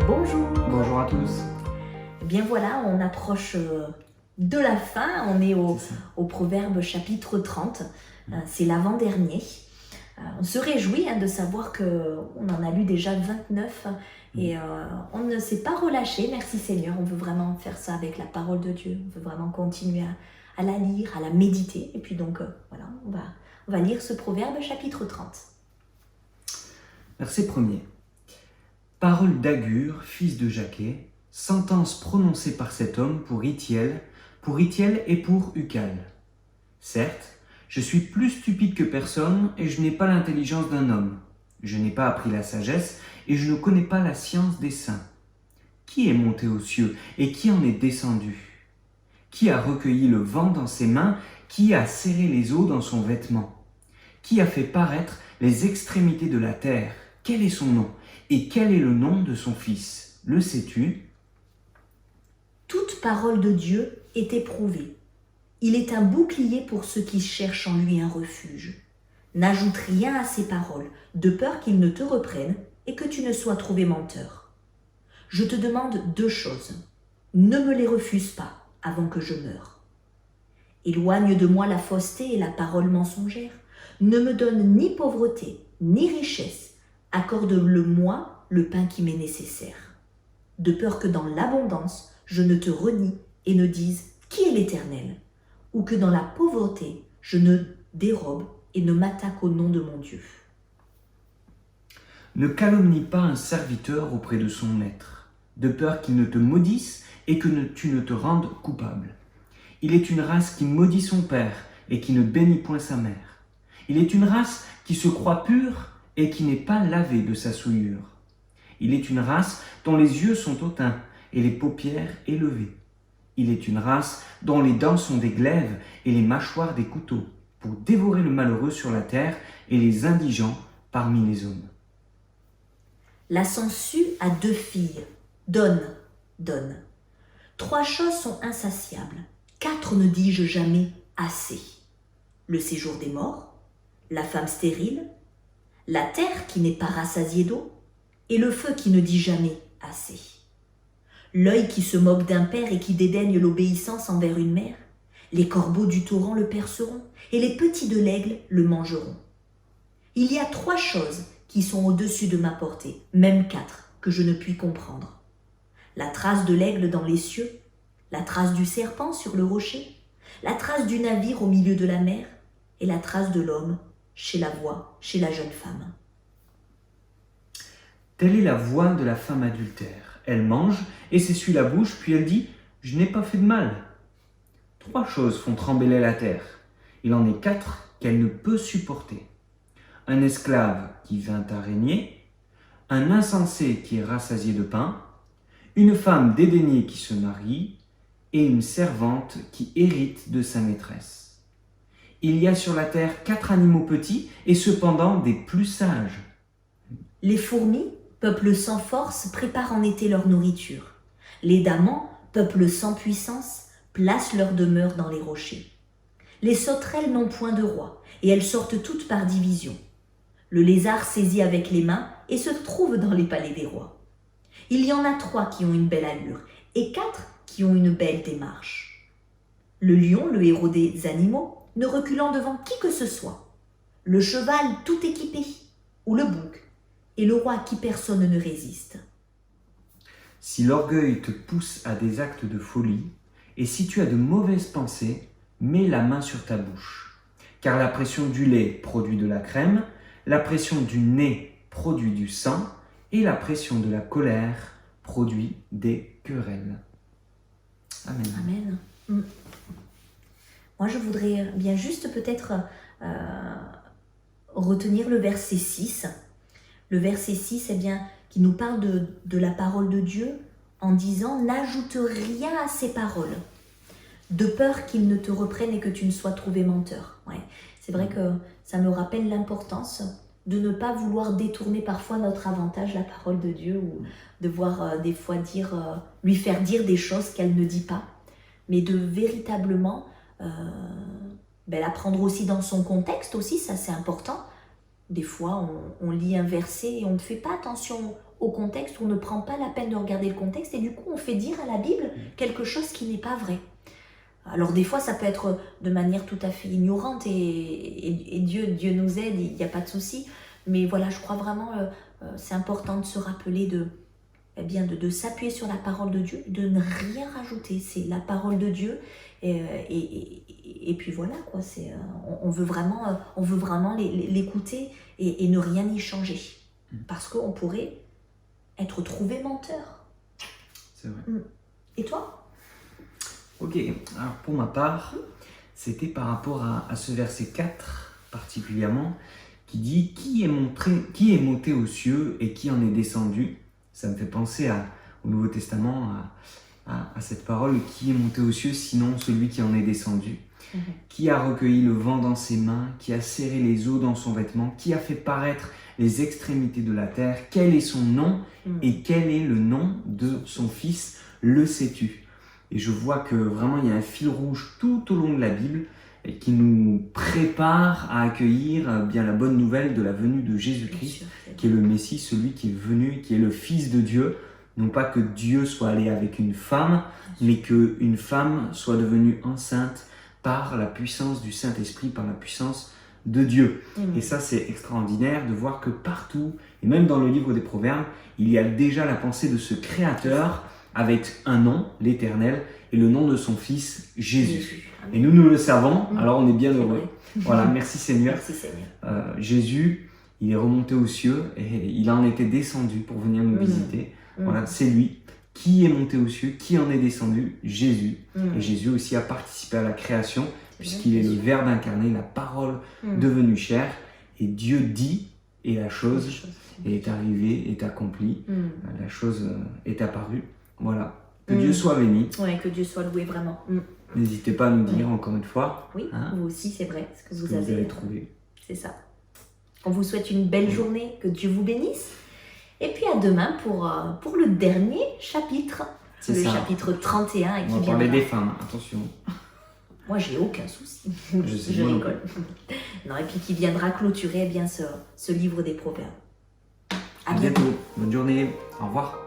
Bonjour. Bonjour à tous. Eh bien voilà, on approche de la fin, on est C'est ça. au Proverbe chapitre 30, c'est l'avant-dernier. On se réjouit de savoir qu'on en a lu déjà 29 et on ne s'est pas relâché, merci Seigneur, on veut vraiment faire ça avec la parole de Dieu, on veut vraiment continuer à la lire, à la méditer, et puis donc voilà, on va lire ce Proverbe chapitre 30. Verset 1er. Parole d'Agur, fils de Jaquet, sentence prononcée par cet homme pour Itiel et pour Ucal. Certes, je suis plus stupide que personne et je n'ai pas l'intelligence d'un homme. Je n'ai pas appris la sagesse et je ne connais pas la science des saints. Qui est monté aux cieux et qui en est descendu? Qui a recueilli le vent dans ses mains? Qui a serré les eaux dans son vêtement? Qui a fait paraître les extrémités de la terre? Quel est son nom? Et quel est le nom de son fils? Le sais-tu? Toute parole de Dieu est éprouvée. Il est un bouclier pour ceux qui cherchent en lui un refuge. N'ajoute rien à ses paroles, de peur qu'il ne te reprenne et que tu ne sois trouvé menteur. Je te demande 2 choses. Ne me les refuse pas avant que je meure. Éloigne de moi la fausseté et la parole mensongère. Ne me donne ni pauvreté, ni richesse. Accorde-le-moi le pain qui m'est nécessaire. De peur que dans l'abondance, je ne te renie et ne dise « Qui est l'Éternel ?» ou que dans la pauvreté, je ne dérobe et ne m'attaque au nom de mon Dieu. Ne calomnie pas un serviteur auprès de son maître, de peur qu'il ne te maudisse et que tu ne te rendes coupable. Il est une race qui maudit son père et qui ne bénit point sa mère. Il est une race qui se croit pure et qui n'est pas lavée de sa souillure. Il est une race dont les yeux sont hautains et les paupières élevées. Il est une race dont les dents sont des glaives et les mâchoires des couteaux, pour dévorer le malheureux sur la terre et les indigents parmi les hommes. La sangsue a 2 filles. Donne, donne. 3 choses sont insatiables. 4 ne dis-je jamais assez. Le séjour des morts, la femme stérile, la terre qui n'est pas rassasiée d'eau, et le feu qui ne dit jamais assez. L'œil qui se moque d'un père et qui dédaigne l'obéissance envers une mère, les corbeaux du torrent le perceront, et les petits de l'aigle le mangeront. Il y a 3 choses qui sont au-dessus de ma portée, même 4, que je ne puis comprendre. La trace de l'aigle dans les cieux, la trace du serpent sur le rocher, la trace du navire au milieu de la mer, et la trace de l'homme chez la jeune femme. Telle est la voix de la femme adultère. Elle mange et s'essuie la bouche, puis elle dit « Je n'ai pas fait de mal ». 3 choses font trembler la terre. Il en est 4 qu'elle ne peut supporter. Un esclave qui vint à régner, un insensé qui est rassasié de pain, une femme dédaignée qui se marie, et une servante qui hérite de sa maîtresse. Il y a sur la terre 4 animaux petits, et cependant des plus sages. Les fourmis, peuple sans force, préparent en été leur nourriture. Les damans, peuple sans puissance, placent leur demeure dans les rochers. Les sauterelles n'ont point de roi, et elles sortent toutes par division. Le lézard saisit avec les mains et se trouve dans les palais des rois. Il y en a 3 qui ont une belle allure, et 4 qui ont une belle démarche. Le lion, le héros des animaux, ne reculant devant qui que ce soit. Le cheval tout équipé, ou le bouc, et le roi à qui personne ne résiste. Si l'orgueil te pousse à des actes de folie, et si tu as de mauvaises pensées, mets la main sur ta bouche. Car la pression du lait produit de la crème, la pression du nez produit du sang, et la pression de la colère produit des querelles. Amen. Amen. Moi, je voudrais bien juste peut-être retenir le verset 6. Le verset 6, qui nous parle de la parole de Dieu en disant « N'ajoute rien à ses paroles, de peur qu'il ne te reprenne et que tu ne sois trouvé menteur. » Ouais, c'est vrai que ça me rappelle l'importance de ne pas vouloir détourner parfois notre avantage, la parole de Dieu, ou de voir des fois lui faire dire des choses qu'elle ne dit pas, mais de véritablement la prendre aussi dans son contexte aussi, ça c'est important. Des fois, on lit un verset et on ne fait pas attention au contexte, on ne prend pas la peine de regarder le contexte et du coup on fait dire à la Bible quelque chose qui n'est pas vrai. Alors des fois ça peut être de manière tout à fait ignorante et Dieu nous aide, il n'y a pas de souci. Mais voilà, je crois vraiment c'est important de se rappeler de s'appuyer sur la parole de Dieu, de ne rien rajouter. C'est la parole de Dieu et puis voilà quoi. On veut vraiment l'écouter et ne rien y changer. Parce qu'on pourrait être trouvé menteur. C'est vrai. Et toi ? Ok, alors pour ma part, c'était par rapport à ce verset 4 particulièrement, qui dit « Qui est monté aux cieux et qui en est descendu ?» Ça me fait penser au Nouveau Testament, à cette parole « Qui est monté aux cieux sinon celui qui en est descendu ?» Qui a recueilli le vent dans ses mains, qui a serré les eaux dans son vêtement, qui a fait paraître les extrémités de la terre, quel est son nom et quel est le nom de son fils, le sais-tu ? Et je vois que vraiment il y a un fil rouge tout au long de la Bible et qui nous prépare à accueillir bien la bonne nouvelle de la venue de Jésus-Christ, qui est le Messie, celui qui est venu, qui est le Fils de Dieu. Non pas que Dieu soit allé avec une femme, mais qu'une femme soit devenue enceinte par la puissance du Saint-Esprit, par la puissance de Dieu. Et ça, c'est extraordinaire de voir que partout, et même dans le livre des Proverbes, il y a déjà la pensée de ce Créateur avec un nom, l'Éternel, et le nom de son Fils, Jésus. Et nous le savons, alors on est bien heureux. Voilà, merci Seigneur. Merci Seigneur. Jésus, il est remonté aux cieux et il en était descendu pour venir nous visiter. Voilà, c'est lui. Qui est monté aux cieux, qui en est descendu? Jésus. Et Jésus aussi a participé à la création, puisqu'il est le Verbe incarné, la parole devenue chair. Et Dieu dit, et la chose est arrivée, est accomplie. La chose est apparue. Voilà. Que Dieu soit béni. Ouais, que Dieu soit loué vraiment. N'hésitez pas à nous dire encore une fois. Oui, vous aussi, c'est vrai, ce que vous avez trouvé. C'est ça. On vous souhaite une belle journée, que Dieu vous bénisse. Et puis à demain pour le dernier chapitre. C'est le ça. Chapitre 31. On va parler des femmes, attention. Moi, j'ai aucun souci. Je sais, Je rigole. Non, et puis qui viendra clôturer ce livre des Proverbes. À bientôt. Bonne journée. Au revoir.